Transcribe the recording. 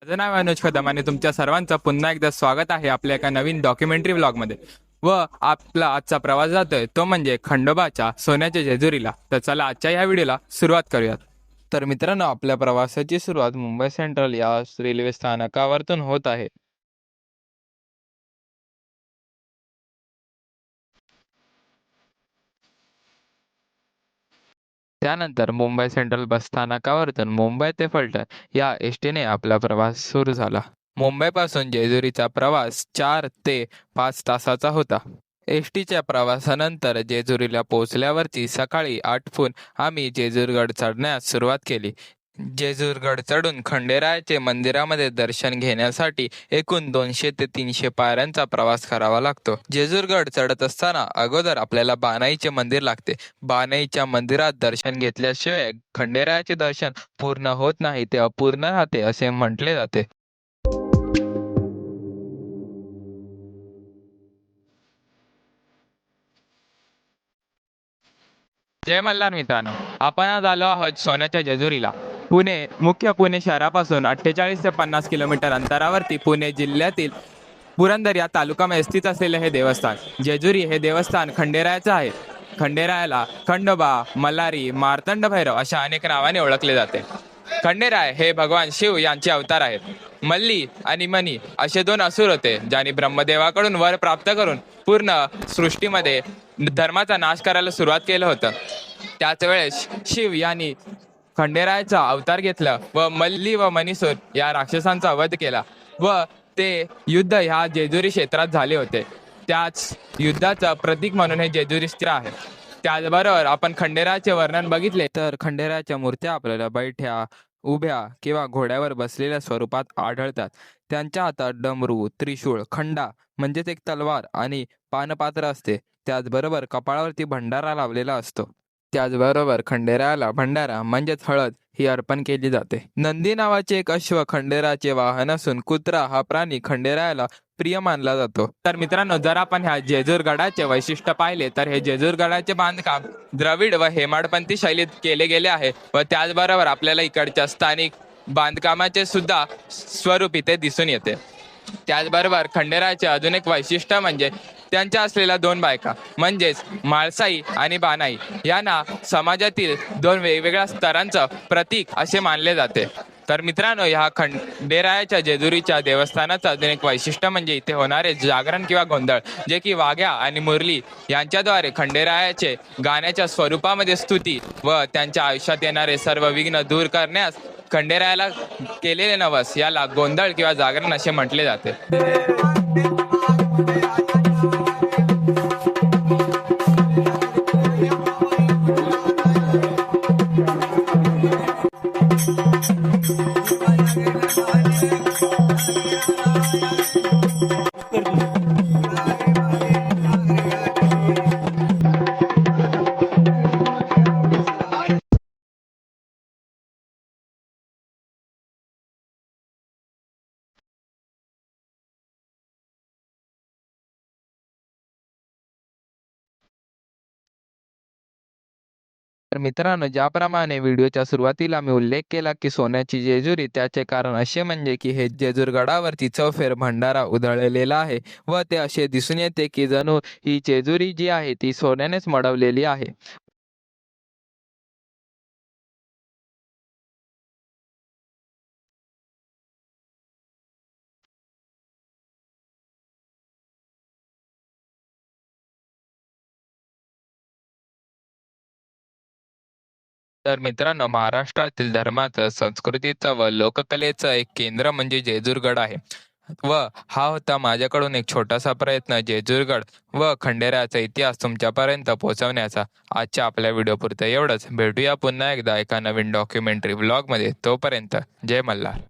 माझं नाव अनुज कदम आणि तुमच्या सर्वांचं पुन्हा एकदा स्वागत आहे आपल्या एका नवीन डॉक्युमेंटरी व्लॉगमध्ये. व आपला आजचा प्रवास जातोय तो म्हणजे खंडोबाच्या सोन्याच्या जेजुरीला. तर चला आजच्या ह्या व्हिडिओला सुरुवात करूयात. तर मित्रांनो, आपल्या प्रवासाची सुरुवात मुंबई सेंट्रल या रेल्वे स्थानकावरतून होत आहे. त्यानंतर मुंबई सेंट्रल बस स्थानकावरतून मुंबई ते फलटण या एसटीने आपला प्रवास सुरू झाला. मुंबईपासून जेजुरीचा प्रवास 4 ते 5 तासाचा होता. एसटीच्या प्रवासानंतर जेजुरीला पोहोचल्यावरती सकाळी 8 आम्ही जेजुरगड चढण्यास सुरुवात केली. जेजुरगड चढून खंडेरायाचे मंदिरामध्ये दर्शन घेण्यासाठी एकूण 200 ते 300 पायऱ्यांचा प्रवास करावा लागतो. जेजुरगड चढत असताना अगोदर आपल्याला बाणाईचे मंदिर लागते. बाणाईच्या मंदिरात दर्शन घेतल्याशिवाय खंडेरायाचे दर्शन पूर्ण होत नाही, ते अपूर्ण राहते असे म्हटले जाते. जय मल्हार मित्रांनो, आपण आज आलो आहोत सोन्याच्या जेजुरीला. पुणे शहरापासून 48 ते 50 किलोमीटर अंतरावरती पुणे जिल्ह्यातील पुरंदर या तालुक्यामध्ये स्थित असलेले हे देवस्थान जेजुरी हे देवस्थान खंडेरायाचं आहे. खंडेरायाला खंडोबा, मल्हारी, मार्तंड भैरव अशा अनेक नावाने ओळखले जाते. खंडेराय हे भगवान शिव यांचे अवतार आहेत. मल्ली आणि मनी असे दोन असुर होते, ज्यांनी ब्रह्मदेवाकडून वर प्राप्त करून पूर्ण सृष्टीमध्ये धर्माचा नाश करायला सुरुवात केलं होतं. त्याच वेळेस शिव यांनी खंडेरायाचा अवतार घेतला व मल्ली व मणिसूर या राक्षसांचा वध केला व ते युद्ध ह्या जेजुरी क्षेत्रात झाले होते. त्याच युद्धाचं प्रतीक म्हणून हे जेजुरी स्थिर आहे. त्याचबरोबर आपण खंडेरायाचे वर्णन बघितले तर खंडेरायाच्या मूर्त्या आपल्याला बैठ्या, उभ्या किंवा घोड्यावर बसलेल्या स्वरूपात आढळतात. त्यांच्या हातात डमरू, त्रिशूळ, खंडा म्हणजेच एक तलवार आणि पानपात्र असते. त्याचबरोबर कपाळावरती भंडारा लावलेला असतो. त्याचबरोबर खंडेरायाला भंडारा म्हणजेच हळद ही अर्पण केली जाते. नंदी नावाचे एक अश्व खंडेरायाचे वाहन असून कुत्रा हा प्राणी खंडेरायाला प्रिय मानला जातो. तर मित्रांनो, जर आपण ह्या जेजुरगडाचे वैशिष्ट्य पाहिले तर हे जेजुरगडाचे बांधकाम द्रविड व हेमाडपंथी शैलीत केले गेले आहे व त्याचबरोबर आपल्याला इकडच्या स्थानिक बांधकामाचे सुद्धा स्वरूप इथे दिसून येते. त्याचबरोबर खंडेरायाचे अजून एक वैशिष्ट्य म्हणजे त्यांच्या असलेल्या दोन बायका म्हणजेच माळसाई आणि बानाई यांना समाजातील दोन वेगवेगळ्या स्तरांचं प्रतीक असे मानले जाते. तर मित्रांनो, ह्या खंडेरायाच्या जेजुरीच्या देवस्थानाचं अजून एक वैशिष्ट्य म्हणजे इथे होणारे जागरण किंवा गोंधळ, जे की वाघ्या आणि मुरली यांच्याद्वारे खंडेरायाचे गाण्याच्या स्वरूपामध्ये स्तुती व त्यांच्या आयुष्यात येणारे सर्व विघ्न दूर करण्यास खंडेरायाला केलेले नवस याला गोंधळ किंवा जागरण असे म्हटले जाते. तर मित्रांनो, ज्याप्रमाणे व्हिडिओच्या सुरुवातीला मी उल्लेख केला की सोन्याची जेजुरी, त्याचे कारण असे म्हणजे की हे जेजुरगडावरती चौफेर भंडारा उधळलेला आहे व ते असे दिसून येते की जणू ही जेजुरी जी आहे ती सोन्यानेच मढवलेली आहे. तर मित्रांनो, महाराष्ट्रातील धर्माचं, संस्कृतीचं व लोककलेचं एक केंद्र म्हणजे जेजुरगड आहे. व हा होता माझ्याकडून एक छोटासा प्रयत्न जेजुरगड व खंडेरायाचा इतिहास तुमच्यापर्यंत पोहोचवण्याचा. आजच्या आपल्या व्हिडिओपुरतं एवढंच. भेटूया पुन्हा एकदा एका नवीन डॉक्युमेंटरी व्लॉगमध्ये. तोपर्यंत जय मल्हार.